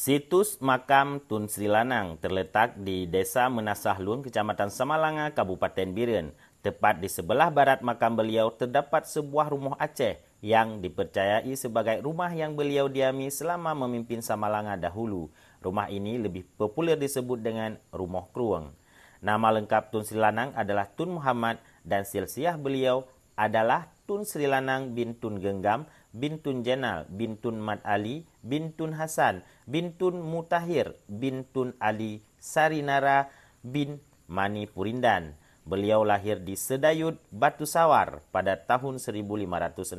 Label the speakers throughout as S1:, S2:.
S1: Situs makam Tun Sri Lanang terletak di Desa Menasahlun, Kecamatan Samalanga, Kabupaten Biren. Tepat di sebelah barat makam beliau terdapat sebuah rumah Aceh yang dipercayai sebagai rumah yang beliau diami selama memimpin Samalanga dahulu. Rumah ini lebih populer disebut dengan Rumah Krueng. Nama lengkap Tun Sri Lanang adalah Tun Muhammad dan silsiah beliau adalah Tun Sri Lanang bin Tun Genggam bin Tun Jenal bin Tun Mat Ali bin Tun Hasan bin Tun Mutahir bin Tun Ali Sarinara bin Mani Purindan. Beliau lahir di Sedayut, Batu Sawar pada tahun 1565.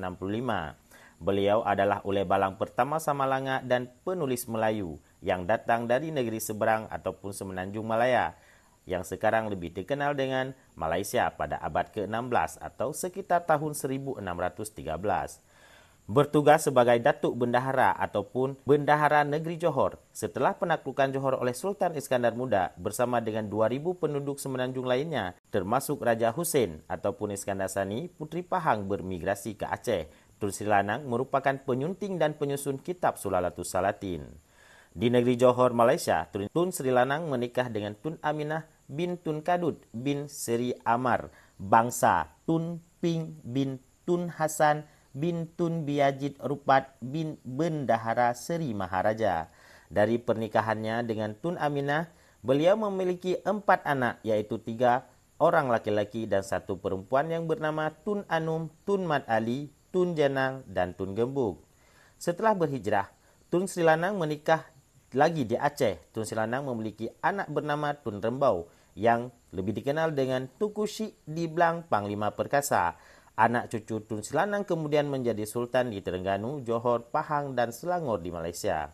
S1: Beliau adalah uleh balang pertama Samalanga dan penulis Melayu yang datang dari negeri seberang ataupun Semenanjung Malaya, yang sekarang lebih dikenal dengan Malaysia pada abad ke-16 atau sekitar tahun 1613. Bertugas sebagai Datuk Bendahara ataupun Bendahara Negeri Johor setelah penaklukan Johor oleh Sultan Iskandar Muda bersama dengan 2,000 penduduk Semenanjung lainnya, termasuk Raja Hussein ataupun Iskandar Sani, Puteri Pahang bermigrasi ke Aceh. Tun Sri Lanang merupakan penyunting dan penyusun kitab Sulalatus Salatin. Di negeri Johor, Malaysia, Tun Sri Lanang menikah dengan Tun Aminah bin Tun Kadut bin Seri Amar, bangsa Tun Ping bin Tun Hasan bin Tun Biajid Rupat bin Bendahara Seri Maharaja. Dari pernikahannya dengan Tun Aminah, beliau memiliki 4 anak, yaitu 3 orang laki-laki dan 1 perempuan yang bernama Tun Anum, Tun Mat Ali, Tun Jenal, dan Tun Gembuk. Setelah berhijrah, Tun Sri Lanang menikah lagi di Aceh. Tun Sri Lanang memiliki anak bernama Tun Rembau yang lebih dikenal dengan Tuku Syik Diblang Panglima Perkasa. Anak cucu Tun Sri Lanang kemudian menjadi Sultan di Terengganu, Johor, Pahang, dan Selangor di Malaysia.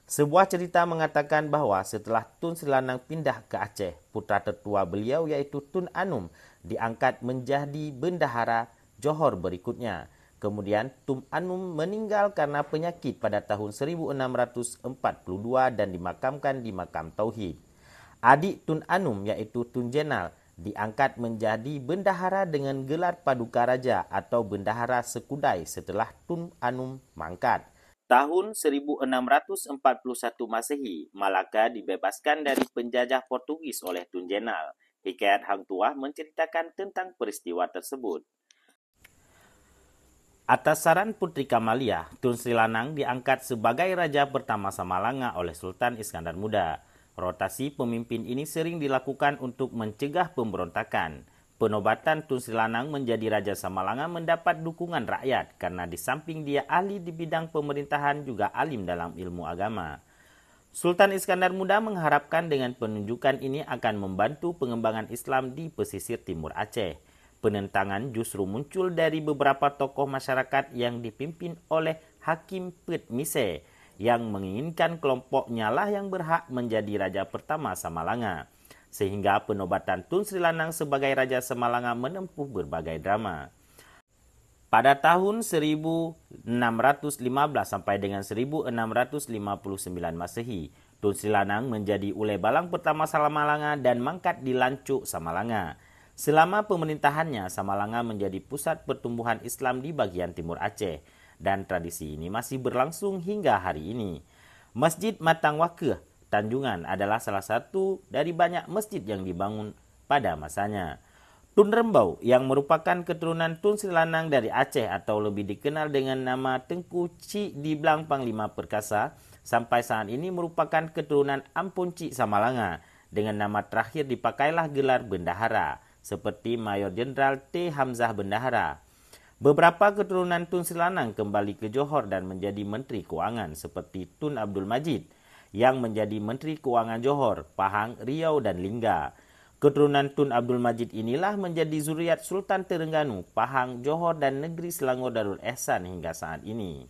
S1: Sebuah cerita mengatakan bahawa setelah Tun Sri Lanang pindah ke Aceh, putra tertua beliau yaitu Tun Anum diangkat menjadi Bendahara Johor berikutnya. Kemudian Tun Anum meninggal karena penyakit pada tahun 1642 dan dimakamkan di Makam Tauhid. Adik Tun Anum yaitu Tun Jenal diangkat menjadi bendahara dengan gelar Paduka Raja atau Bendahara Sekudai setelah Tun Anum mangkat. Tahun 1641 Masehi, Malaka dibebaskan dari penjajah Portugis oleh Tun Jenal. Hikayat Hang Tuah menceritakan tentang peristiwa tersebut. Atas saran Puteri Kamalia, Tun Sri Lanang diangkat sebagai Raja pertama Samalanga oleh Sultan Iskandar Muda. Rotasi pemimpin ini sering dilakukan untuk mencegah pemberontakan. Penobatan Tun Sri Lanang menjadi Raja Samalanga mendapat dukungan rakyat karena di samping dia ahli di bidang pemerintahan juga alim dalam ilmu agama. Sultan Iskandar Muda mengharapkan dengan penunjukan ini akan membantu pengembangan Islam di pesisir timur Aceh. Penentangan justru muncul dari beberapa tokoh masyarakat yang dipimpin oleh Hakim Pet Mise yang menginginkan kelompoknya lah yang berhak menjadi Raja pertama Samalanga. Sehingga penobatan Tun Sri Lanang sebagai Raja Samalanga menempuh berbagai drama. Pada tahun 1615 sampai dengan 1659 Masehi, Tun Sri Lanang menjadi uleh balang pertama Samalanga dan mangkat di Lancuk, Samalanga. Selama pemerintahannya, Samalanga menjadi pusat pertumbuhan Islam di bagian timur Aceh dan tradisi ini masih berlangsung hingga hari ini. Masjid Matang Wakeh Tanjungan adalah salah satu dari banyak masjid yang dibangun pada masanya. Tun Rembau yang merupakan keturunan Tun Sri Lanang dari Aceh atau lebih dikenal dengan nama Tengku Cik Diblang Panglima Perkasa sampai saat ini merupakan keturunan Ampun Cik Samalanga. Dengan nama terakhir dipakailah gelar Bendahara seperti Mayor Jenderal T. Hamzah Bendahara. Beberapa keturunan Tun Sri Lanang kembali ke Johor dan menjadi Menteri Kewangan seperti Tun Abdul Majid yang menjadi Menteri Kewangan Johor, Pahang, Riau dan Lingga. Keturunan Tun Abdul Majid inilah menjadi zuriat Sultan Terengganu, Pahang, Johor dan Negeri Selangor Darul Ehsan hingga saat ini.